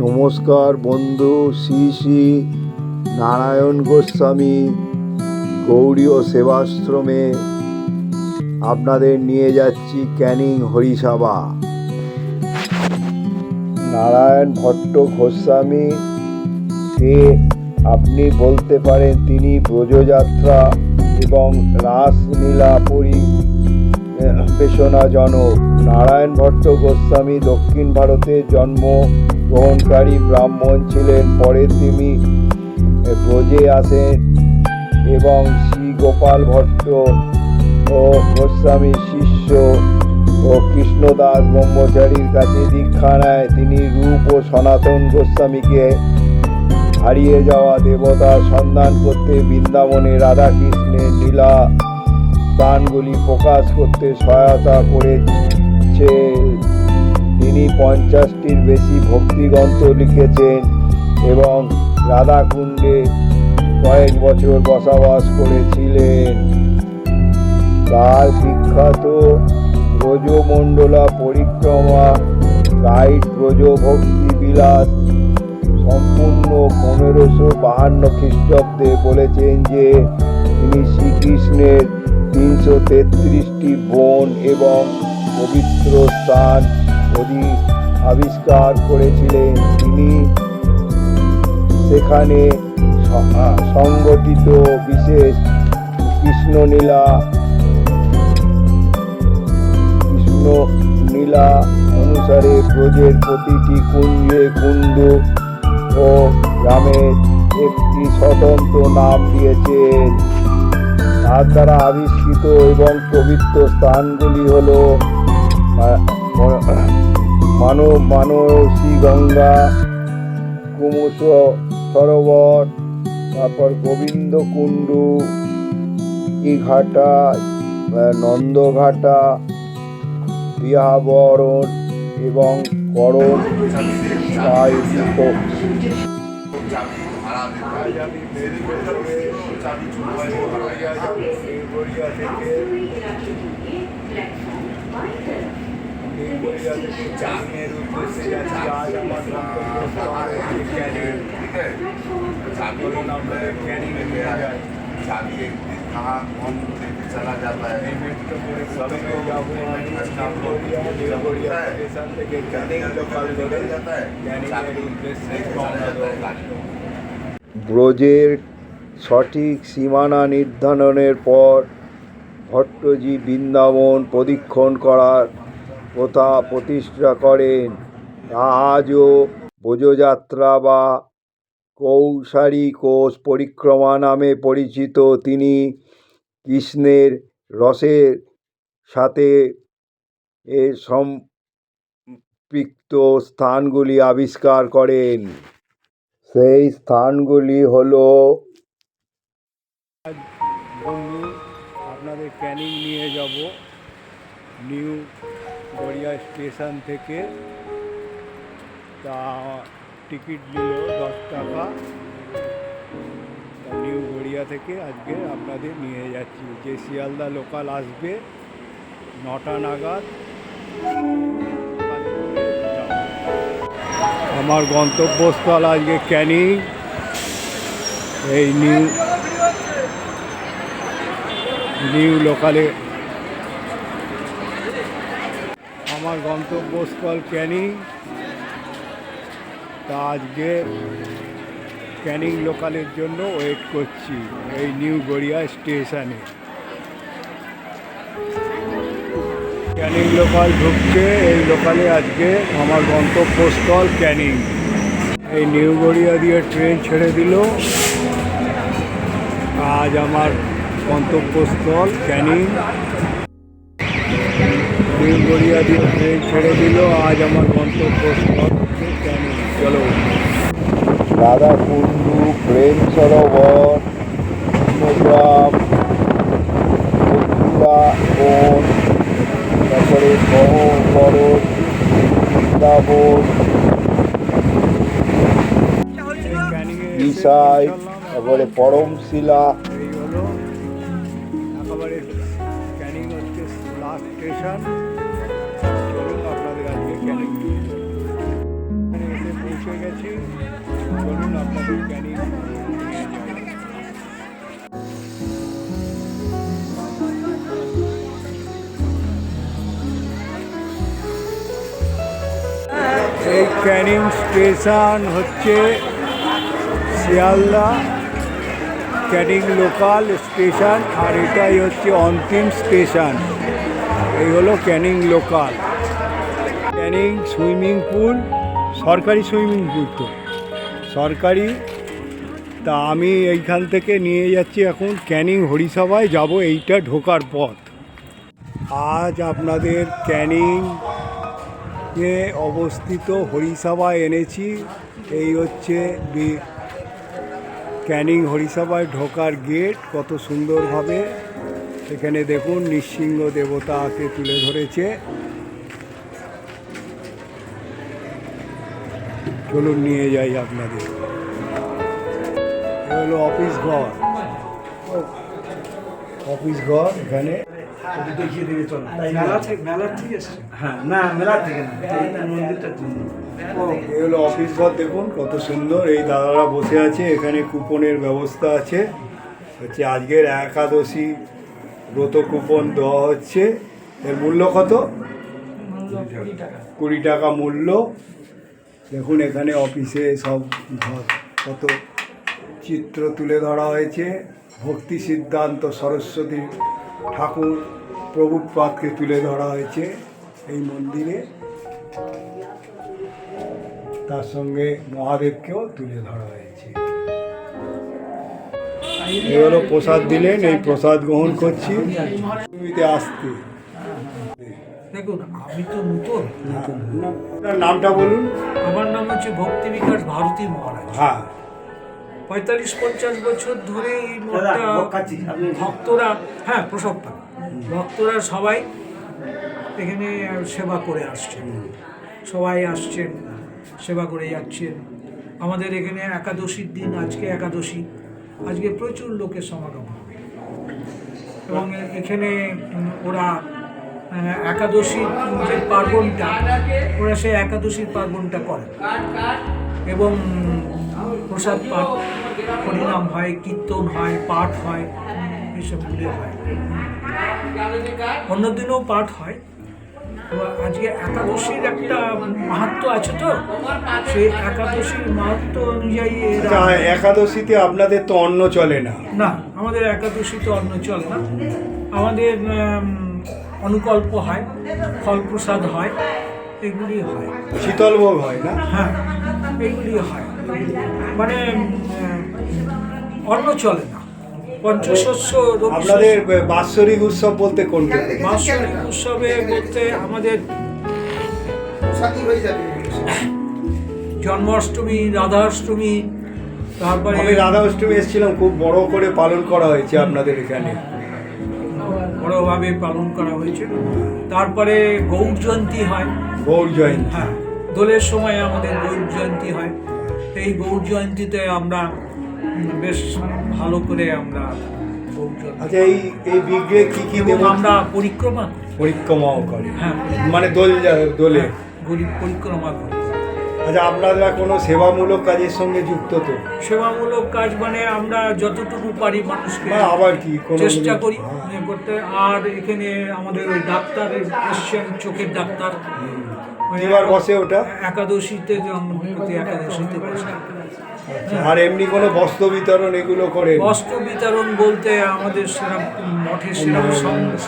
নমস্কার বন্ধু, শ্রী শ্রী নারায়ণ গোস্বামী গৌড়ীয় সেবাশ্রমে আপনাদের নিয়ে যাচ্ছি ক্যানিং হরিসভা। নারায়ণ ভট্ট গোস্বামী কে আপনি বলতে পারেন তিনি ব্রজযাত্রা এবং রাসলীলা পরিবেশনা জনক। নারায়ণ ভট্ট গোস্বামী দক্ষিণ ভারতে জন্মগ্রহণকারী ব্রাহ্মণ ছিলেন। পরে তিনি ব্রজে আসেন এবং শ্রী গোপাল ভট্ট ও গোস্বামীর শিষ্য ও কৃষ্ণদাস ব্রহ্মচারীর কাছে দীক্ষা নেয়। তিনি রূপ ও সনাতন গোস্বামীকে হারিয়ে যাওয়া দেবতার সন্ধান করতে বৃন্দাবনে রাধাকৃষ্ণের লীলা স্থানগুলি প্রকাশ করতে সহায়তা করেছে। তিনি 50টির বেশি ভক্তিগ্রন্থ লিখেছেন এবং রাধাকুণ্ডে কয়েক বছর বসবাস করেছিলেন। তার বিখ্যাত ব্রজমণ্ডলা পরিক্রমা গাইড ব্রজ ভক্তি বিলাস সম্পূর্ণ 1552 খ্রিস্টাব্দে বলেছেন যে তিনি শ্রীকৃষ্ণের 333টি বন এবং পবিত্র স্থান আবিষ্কার করেছিলেন। তিনি সেখানে সংগঠিত বিশেষ কৃষ্ণলীলা অনুসারে ব্রজের প্রতিটি কুঞ্জে কুণ্ড ও গ্রামের একটি স্বতন্ত্র নাম দিয়েছেন। তার দ্বারা আবিষ্কৃত এবং পবিত্র স্থানগুলি হল মানসী গঙ্গা, কুমুস সরোবর, তারপর গোবিন্দ কুণ্ডু, ঘাটা, নন্দঘাটা, বিহাবরণ এবং করম আয়োজিত। कहाँ कौन चला जाता है ব্রজের সঠিক সীমানা নির্ধারণের পর ভট্টজি বৃন্দাবন প্রদক্ষিণ করার প্রথা প্রতিষ্ঠা করেন। আজও ব্রজযাত্রা বা কৌশারী কোষ পরিক্রমা নামে পরিচিত। তিনি কৃষ্ণের রসের সাথে এর সম্পৃক্ত স্থানগুলি আবিষ্কার করেন। সেই স্থানগুলি হল বন্ধু, আপনাদের ক্যানিং নিয়ে যাব নিউ গড়িয়া স্টেশন থেকে। তা টিকিট নিল 10 টাকা। নিউ গড়িয়া থেকে আজকে আপনাদের নিয়ে যাচ্ছি। যে শিয়ালদা লোকাল আসবে 9টা নাগাদ। আমার গন্তব্যস্থল আজকে ক্যানিং। এই নিউ লোকালে আমার গন্তব্যস্থল ক্যানিং। তা আজকে ক্যানিং লোকালের জন্য ওয়েট করছি এই নিউ গড়িয়া স্টেশনে। ক্যানিং লোকাল ঢুকছে। এই লোকালে আজকে আমার গন্তব্যস্থল ক্যানিং। এই নিউ গড়িয়া দিয়ে ট্রেন ছেড়ে দিল। আজ আমার গন্তব্যস্থল ক্যানিং। নিউ গড়িয়া দিয়ে ট্রেন ছেড়ে দিল। আজ আমার গন্তব্যস্থল ক্যানিং। চলো। রাধাকুণ্ডু, প্রেম সরোবর, গ্রাম, বন, তারপরে বৃন্দাবন, বিশাই, তারপরে পরমশিলা। এই হলো একেবারে ক্যানিং হচ্ছে লাস্ট স্টেশন। চলুন আপনাদের আজকে ক্যানিং এসে পৌঁছে ঢুকে গেছি। চলুন আপনাদের ক্যানিং নিয়ে যাই। এই ক্যানিং স্টেশন হচ্ছে শিয়ালদা ক্যানিং লোকাল স্টেশন, আর এটাই হচ্ছে অন্তিম স্টেশন। এই হলো Canning local. Canning swimming pool, সরকারি সুইমিং পুল তো সরকারি। তা আমি এইখান থেকে নিয়ে যাচ্ছি এখন ক্যানিং হরিসভায় যাব, এইটা ঢোকার পথ। আজ আপনাদের ক্যানিং এ অবস্থিত হরিসভায় এনেছি। এই হচ্ছে ক্যানিং হরিসভায় ঢোকার গেট। কত সুন্দরভাবে এখানে দেখুন নৃসিংহ দেবতাকে তুলে ধরেছে। চলুন নিয়ে যাই আপনাদের। এ হলো অফিস ঘর। অফিস ঘর এখানে দেখিয়ে দেবে চলো। মেলা থেকে এসছে? হ্যাঁ, না মেলা থেকে না, এই মন্দিরটার জন্য। এ হলো অফিস ঘর, দেখুন কত সুন্দর। এই দাদারা বসে আছে, এখানে কুপনের ব্যবস্থা আছে। হচ্ছে আজকের একাদশী ব্রত কুপন দেওয়া হচ্ছে। এর মূল্য কত? 20 টাকা মূল্য। দেখুন এখানে অফিসে সব কত চিত্র তুলে ধরা হয়েছে। ভক্তি সিদ্ধান্ত সরস্বতী ঠাকুর প্রভুপাদকে তুলে ধরা হয়েছে এই মন্দিরে। তার সঙ্গে মহাদেবকেও তুলে ধরা হয়েছে। এই হলো প্রসাদ দিলেন, এই প্রসাদ গ্রহণ করছি। জমিতে আসতে দেখুন, আমি তো নতুন। আপনার নামটা বলুন। আমার নাম হচ্ছে ভক্তি বিকাশ ভারতী মহারাজ। হ্যাঁ, 45-50 বছর ধরে এই মঠটা ভক্তরা, হ্যাঁ প্রসবটা, ভক্তরা সবাই এখানে সেবা করে আসছেন। সবাই আসছেন, সেবা করে যাচ্ছেন। আমাদের এখানে একাদশীর দিন, আজকে একাদশী, আজকে প্রচুর লোকের সমাগম হবে। এবং এখানে ওরা একাদশীর যে পার্বণটা, ওরা সেই একাদশীর পার্বণটা করে এবং প্রসাদ পাঠ, হরিনাম হয়, কীর্তন হয়, পাঠ হয়, এসবগুলি হয়। অন্যদিনও পাঠ হয়। তো আজকে একাদশীর একটা মাহাত্ম্য আছে, তো সেই একাদশীর মাহাত্ম্য অনুযায়ী একাদশীতে আপনাদের তো অন্ন চলে না? না, আমাদের একাদশীতে অন্ন চলে না। আমাদের অনুকল্প হয়, ফল প্রসাদ হয়, এগুলি হয়। শীতল ভোগ হয় না? হ্যাঁ, এগুলি হয়। মানে অন্ন চলে না। পঞ্চশস্য আপনাদের বাৎসরিক উৎসব বলতে কোনটা? বাৎসরিক উৎসবে বলতে আমাদের জন্মাষ্টমী, রাধাষ্টমী, তারপরে আমি রাধা অষ্টমী এসেছিলাম, খুব বড় করে পালন করা হয়েছে আপনাদের এখানে, বড়ভাবে পালন করা হয়েছে। তারপরে গৌর জয়ন্তী হয়। গৌর জয়ন্তী, হ্যাঁ, দোলের সময় আমাদের গৌর জয়ন্তী হয়। এই গৌর জয়ন্তীতে আমরা বেশ ভালো করে আমরা গৌর জয়ন্তী, আচ্ছা এই বিগ্রে কি কি দেব? আমরা পরিক্রমা করি। পরিক্রমাও করে? হ্যাঁ, মানে দোলে গরিব পরিক্রমা করি। আচ্ছা, আপনারা কোনো সেবামূলক কাজের সঙ্গে যুক্ত তো? সেবামূলক কাজ মানে আমরা যতটুকু পারি মানুষকে আবার কি কোনো চেষ্টা করি করতে। আর এখানে আমাদের ওই ডাক্তার এসছেন, চোখের ডাক্তার। এবার বসে ওটা একাদশীতে, প্রতি একাদশীতে বসে। আর এমনি কোনো বস্ত্র বিতরণ এগুলো করে? বস্ত্র বিতরণ বলতে আমাদের সেরকম মঠের সেরকম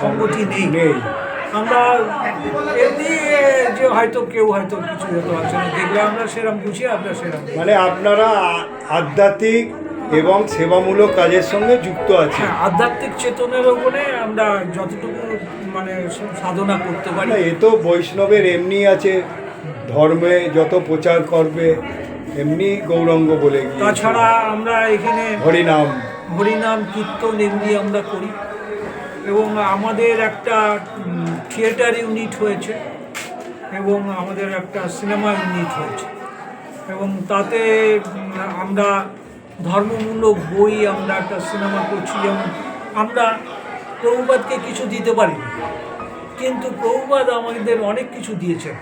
সংগতি নেই। আমরা এমনি যে হয়তো কেউ হয়তো কিছু হতে পারছে না, দেখলে আমরা সেরকম বুঝি, আমরা সেরকম। মানে আপনারা আধ্যাত্মিক এবং সেবামূলক কাজের সঙ্গে যুক্ত আছে? হ্যাঁ, আধ্যাত্মিক চেতনের ওপরে আমরা যতটুকু মানে সাধনা করতে পারি। না, এ তো বৈষ্ণবের এমনি আছে, ধর্মে যত প্রচার করবে এমনি গৌরাঙ্গ বলে গিয়ে। তাছাড়া আমরা এখানে হরিনাম কীর্তন এমনি আমরা করি। এবং আমাদের একটা থিয়েটার ইউনিট হয়েছে এবং আমাদের একটা সিনেমা ইউনিট হয়েছে। এবং তাতে আমরা ধর্মমূলক বই, আমরা একটা সিনেমা করছি। যেমন আমরা প্রভুপাদকে কিছু দিতে পারি, কিন্তু প্রভুপাদ আমাদের অনেক কিছু দিয়েছেন।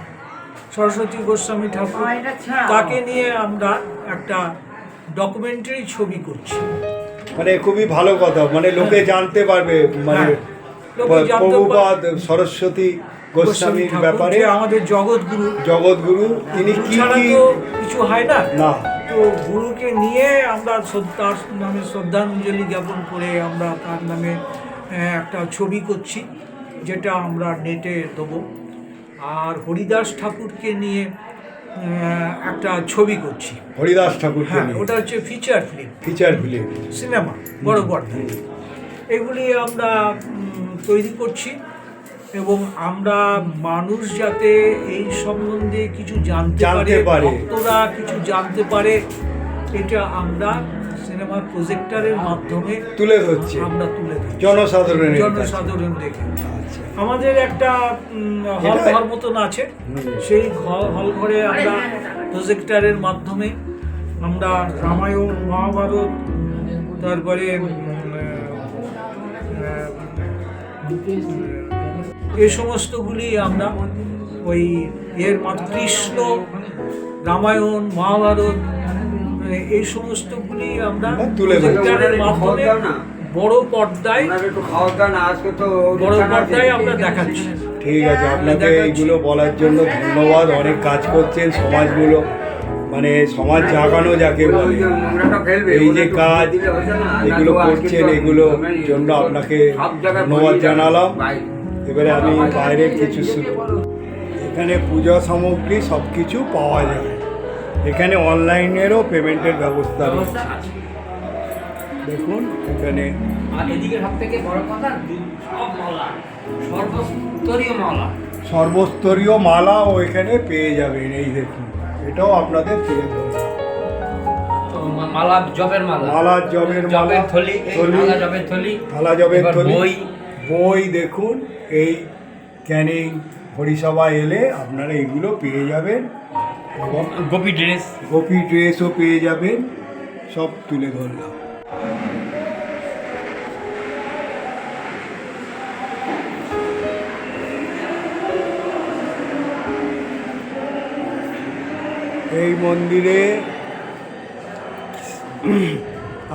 সরস্বতী গোস্বামী ঠাকুর, তাকে নিয়ে আমরা একটা ডকুমেন্টারি ছবি করছি। মানে খুবই ভালো কথা, মানে লোকে জানতে পারবে মানে হ্যাঁ, লোকে জানতে প্রভুপাদ সরস্বতী গোস্বামীর ঠাকুর ব্যাপারে। যে আমাদের জগৎগুরু, জগৎগুরু তিনি গুরু কি ছাড়া কি তো কিছু হয় না। না, তো গুরুকে নিয়ে আমরা তার নামে শ্রদ্ধাঞ্জলি জ্ঞাপন করে আমরা তার নামে একটা ছবি করছি, যেটা আমরা নেটে দেবো। আর হরিদাস ঠাকুরকে নিয়ে একটা ছবি করছি। হরিদাস ঠাকুরকে হ্যাঁ, নিয়ে ওটা হচ্ছে feature film, feature film. Cinema, বড় পর্দায়। এগুলি আমরা তৈরি করছি এবং আমরা মানুষ যাতে এই সম্বন্ধে কিছু জানতে পারে, ভক্তরা কিছু জানতে পারে, এটা আমরা সিনেমার প্রজেক্টরের মাধ্যমে তুলে ধরছি, আমরা তুলে দিই জনসাধারণ দেখে। আমাদের একটা হল ঘর মতন আছে, সেই হল ঘরে আমরা প্রজেক্টরের মাধ্যমে আমরা রামায়ণ, মহাভারত, তারপরে এই সমস্তগুলি আমরা ওই কৃষ্ণ, রামায়ণ, মহাভারত, এই সমস্তগুলি আমরা প্রজেক্টরের মাধ্যমে বড় পর্দায় আমরা দেখাচ্ছি। ঠিক আছে, আপনাকে এইগুলো বলার জন্য ধন্যবাদ। অনেক কাজ করছেন সমাজগুলো, মানে সমাজ জাগানো যাকে বলে, এই যে কাজ এগুলো করছেন, এগুলোর জন্য আপনাকে ধন্যবাদ জানালাম। এবারে আমি বাইরের কিছু এখানে পূজা সামগ্রী সব কিছু পাওয়া যায়। এখানে অনলাইনেরও পেমেন্টের ব্যবস্থা রয়েছে। দেখুন এখানে, আর এদিকে সব থেকে বড় কথা, সব মালা, সর্বস্তরীয় মালা, সর্বস্তরীয় মালাও এখানে পেয়ে যাবেন। এই দেখুন, এটাও আপনাদের তুলে ধরবে। মালা, জবের মালা, মালা, জবের মালা, থলি, মালা জবের থলি, থালা জবের থলি, বই, বই। দেখুন, এই ক্যানিং হরিসভা এলে আপনারা এইগুলো পেয়ে যাবেন এবং গোপী ড্রেসও পেয়ে যাবেন। সব তুলে ধরলাম। এই মন্দিরে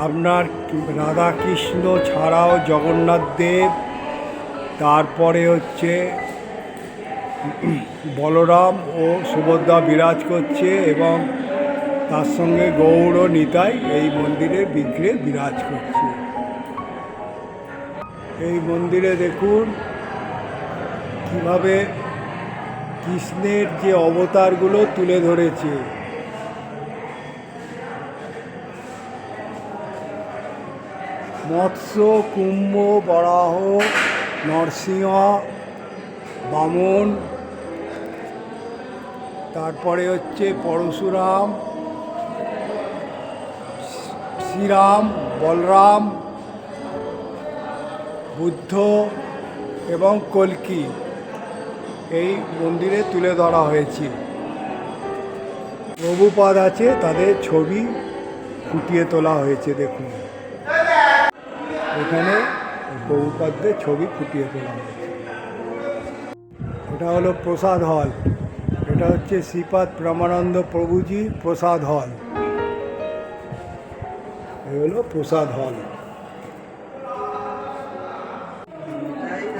আপনার রাধাকৃষ্ণ ছাড়াও জগন্নাথ দেব, তারপরে হচ্ছে বলরাম ও সুভদ্রা বিরাজ করছে এবং তার সঙ্গে গৌর ও নিতাই এই মন্দিরের বিগ্রহে বিরাজ করছে। এই মন্দিরে দেখুন কিভাবে কৃষ্ণের যে অবতারগুলো তুলে ধরেছে। মৎস্য, কুম্ভ, বরাহ, নরসিংহ, বামন, তারপরে হচ্ছে পরশুরাম, শ্রীরাম, বলরাম, বুদ্ধ এবং কল্কি এই মন্দিরে তুলে ধরা হয়েছে। প্রভুপাদ আছে, তাদের ছবি ফুটিয়ে তোলা হয়েছে। দেখুন এখানে প্রভুপাদদের ছবি ফুটিয়ে তোলা হয়েছে। এটা হলো প্রসাদ হল, এটা হচ্ছে শ্রীপাদ প্রেমানন্দ প্রভুজি প্রসাদ হল। এই হলো প্রসাদ হল।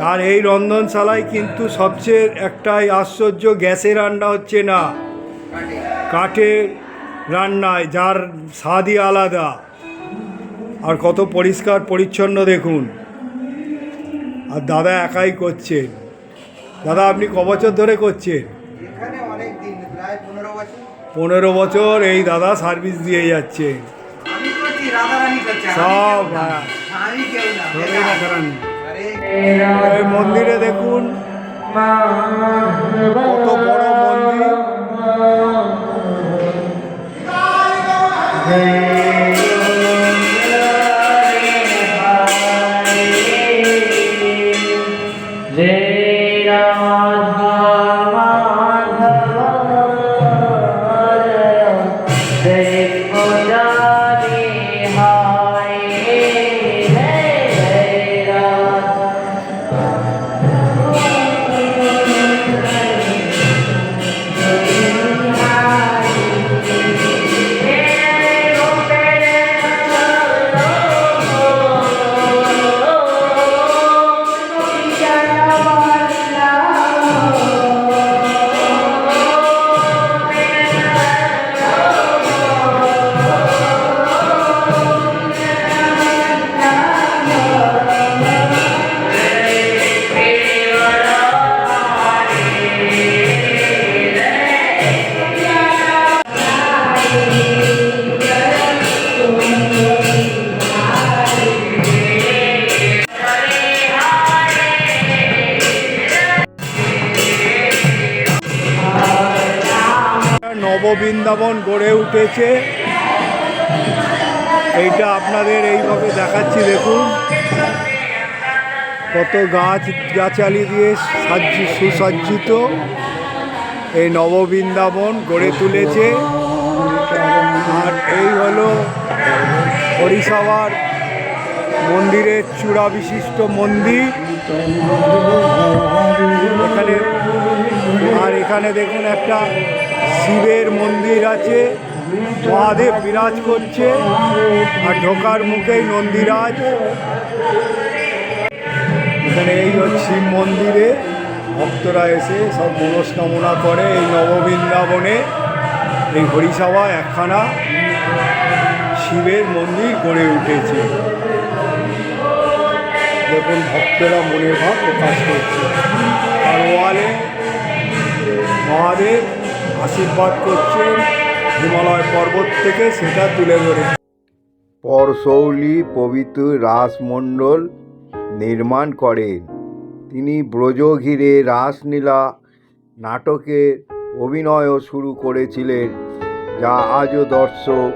আর এই রন্ধনশালায় কিন্তু সবচেয়ে একটাই আশ্চর্য, গ্যাসে রান্না হচ্ছে না, কাঠের রান্নায়, যার স্বাদই আলাদা। আর কত পরিষ্কার পরিচ্ছন্ন দেখুন। আর দাদা একাই করছেন। দাদা আপনি ক বছর ধরে করছেন? এখানে অনেক দিন, প্রায় 15 বছর। 15 বছর এই দাদা সার্ভিস দিয়ে যাচ্ছে। আমি করছি, রাধারানী করছে। সব আমি কেউ না। সবই রাধারানী। আরে এই মন্দিরে দেখুন কত বড় মন্দির। নববৃন্দাবন গড়ে উঠেছে। এইটা আপনাদের এইভাবে দেখাচ্ছি, দেখুন কত গাছগাছালি দিয়ে সুসজ্জিত এই নববৃন্দাবন গড়ে তুলেছে। আর এই হলো হরিসভার মন্দিরের চূড়া বিশিষ্ট মন্দির। এখানে দেখুন একটা শিবের মন্দির আছে, মহাদেব বিরাজ করছে, আর ঢোকার মুখেই নন্দীরাজ। এখানে এই হচ্ছে শিব মন্দিরে ভক্তরা এসে সব মনস্কামনা করে। এই নববৃন্দাবনে এই হরিসভা একখানা শিবের মন্দির গড়ে উঠেছে। দেখুন ভক্তরা মনের ভাব প্রকাশ করছে, আর ওয়ালে মহাদেব আশীর্বাদ করছেন হিমালয় পর্বত থেকে, সেটা তুলে ধরে। পরশৌলি পবিত্র রাসমণ্ডল নির্মাণ করেন। তিনি ব্রজ ঘিরে রাসলীলা নাটকের অভিনয়ও শুরু করেছিলেন, যা আজও দর্শক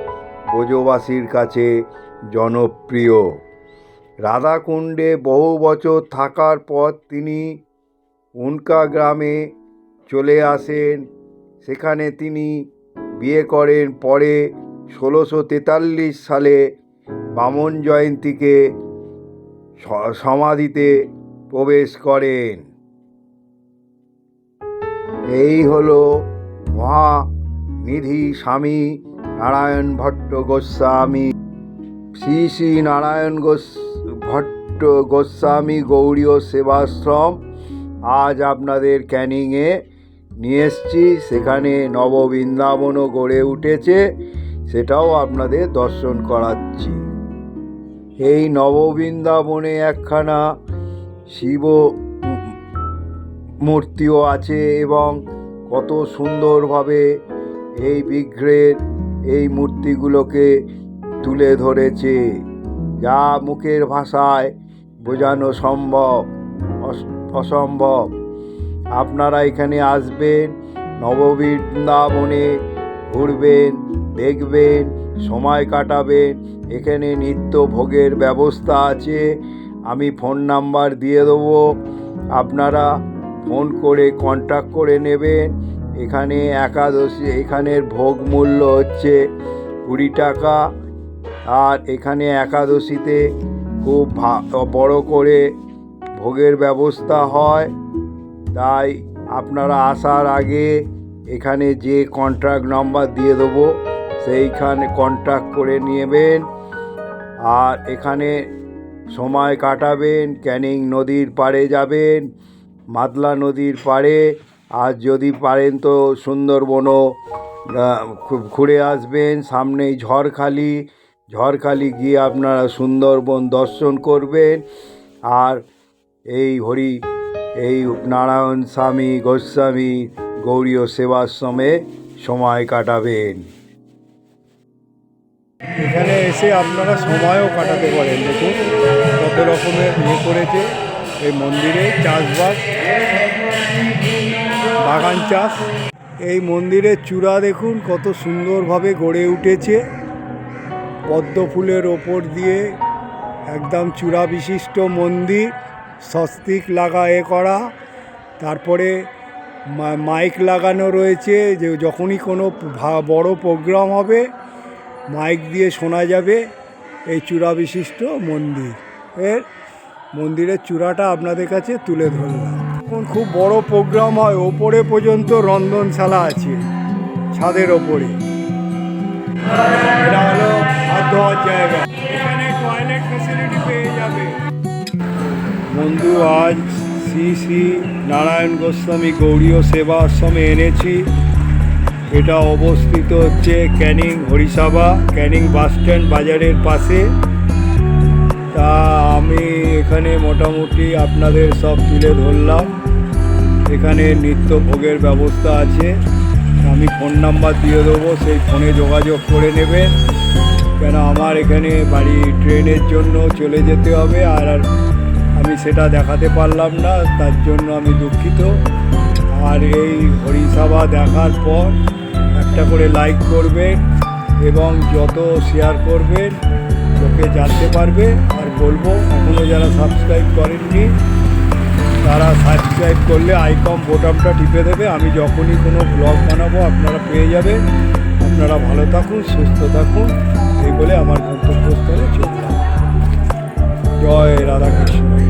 ব্রজবাসীর কাছে জনপ্রিয়। রাধাকুণ্ডে বহু বছর থাকার পর তিনি উনকা গ্রামে চলে আসেন। সেখানে তিনি বিয়ে করেন। পরে 1643 সালে বামন জয়ন্তীকে সমাধিতে প্রবেশ করেন। এই হলো মহানিধি স্বামী নারায়ণ ভট্ট গোস্বামী। শ্রী শ্রী নারায়ণ ভট্ট গোস্বামী গৌড়ীয় সেবাশ্রম আজ আপনাদের ক্যানিংয়ে নিয়ে এসছি। সেখানে নববৃন্দাবনও গড়ে উঠেছে, সেটাও আপনাদের দর্শন করাচ্ছি। এই নববৃন্দাবনে একখানা শিব মূর্তিও আছে, এবং কত সুন্দরভাবে এই বিগ্রহের এই মূর্তিগুলোকে তুলে ধরেছে, যা মুখের ভাষায় বোঝানো অসম্ভব। আপনারা এখানে আসবেন, নববৃন্দাবনে ঘুরবেন, দেখবেন, সময় কাটাবেন। এখানে নিত্য ভোগের ব্যবস্থা আছে। আমি ফোন নাম্বার দিয়ে দেবো, আপনারা ফোন করে কন্ট্যাক্ট করে নেবেন। এখানে এখানের ভোগ মূল্য হচ্ছে 20 টাকা। আর এখানে একাদশীতে খুব বড় করে ভোগের ব্যবস্থা হয়। তাই আপনারা আসার আগে এখানে যে কন্ট্যাক্ট নাম্বার দিয়ে দেবো, সেইখানে কন্ট্যাক্ট করে নেবেন। আর এখানে সময় কাটাবেন, ক্যানিং নদীর পাড়ে যাবেন, মাতলা নদীর পাড়ে। আর যদি পারেন তো সুন্দরবনও ঘুরে আসবেন। সামনেই ঝড়খালি গিয়ে আপনারা সুন্দরবন দর্শন করবেন। আর এই নারায়ণ স্বামী গোস্বামী গৌড়ীয় সেবাশ্রমে সময় কাটাবেন। এখানে এসে আপনারা সময়ও কাটাতে পারেন। দেখুন কত রকমের করেছে এই মন্দিরে, চাষবাস, বাগান চাষ। এই মন্দিরের চূড়া দেখুন কত সুন্দরভাবে গড়ে উঠেছে, পদ্ম ফুলের ওপর দিয়ে একদম চূড়া বিশিষ্ট মন্দির, স্বস্তিক করা। তারপরে মাইক লাগানো রয়েছে, যে যখনই কোনো বড় প্রোগ্রাম হবে মাইক দিয়ে শোনা যাবে। এই চূড়া বিশিষ্ট মন্দিরের চূড়াটা আপনাদের কাছে তুলে ধরলাম। এখন খুব বড় প্রোগ্রাম হয়, ওপরে পর্যন্ত রন্ধনশালা আছে ছাদের ওপরে। এটা হলো হাত ধোয়ার জায়গা, এখানে টয়লেট ফ্যাসিলিটি পেয়ে যাবে। বন্ধু, আজ শ্রী শ্রী নারায়ণ গোস্বামী গৌড়ীয় সেবা আশ্রমে এনেছি। এটা অবস্থিত হচ্ছে ক্যানিং হরিসভা, ক্যানিং বাসস্ট্যান্ড বাজারের পাশে। তা আমি এখানে মোটামুটি আপনাদের সব তুলে ধরলাম। এখানে নিত্য ভোগের ব্যবস্থা আছে। আমি ফোন নাম্বার দিয়ে দেবো, সেই ফোনে যোগাযোগ করে নেবেন। কেন আমার এখানে বাড়ি ট্রেনের জন্য চলে যেতে হবে, আর আমি সেটা দেখাতে পারলাম না, তার জন্য আমি দুঃখিত। আর এই হরিসভা দেখার পর একটা করে লাইক করবেন এবং যত শেয়ার করবেন লোকে জানতে পারবে। আর বলবো এখনও যারা সাবস্ক্রাইব করেননি তারা সাবস্ক্রাইব করলে আইকন বোতামটা টিপে দেবে। আমি যখনই কোনো ব্লগ বানাবো আপনারা পেয়ে যাবেন। আপনারা ভালো থাকুন, সুস্থ থাকুন, এই বলে আমার গন্তব্যস্থলে চললাম। জয় রাধাকৃষ্ণ।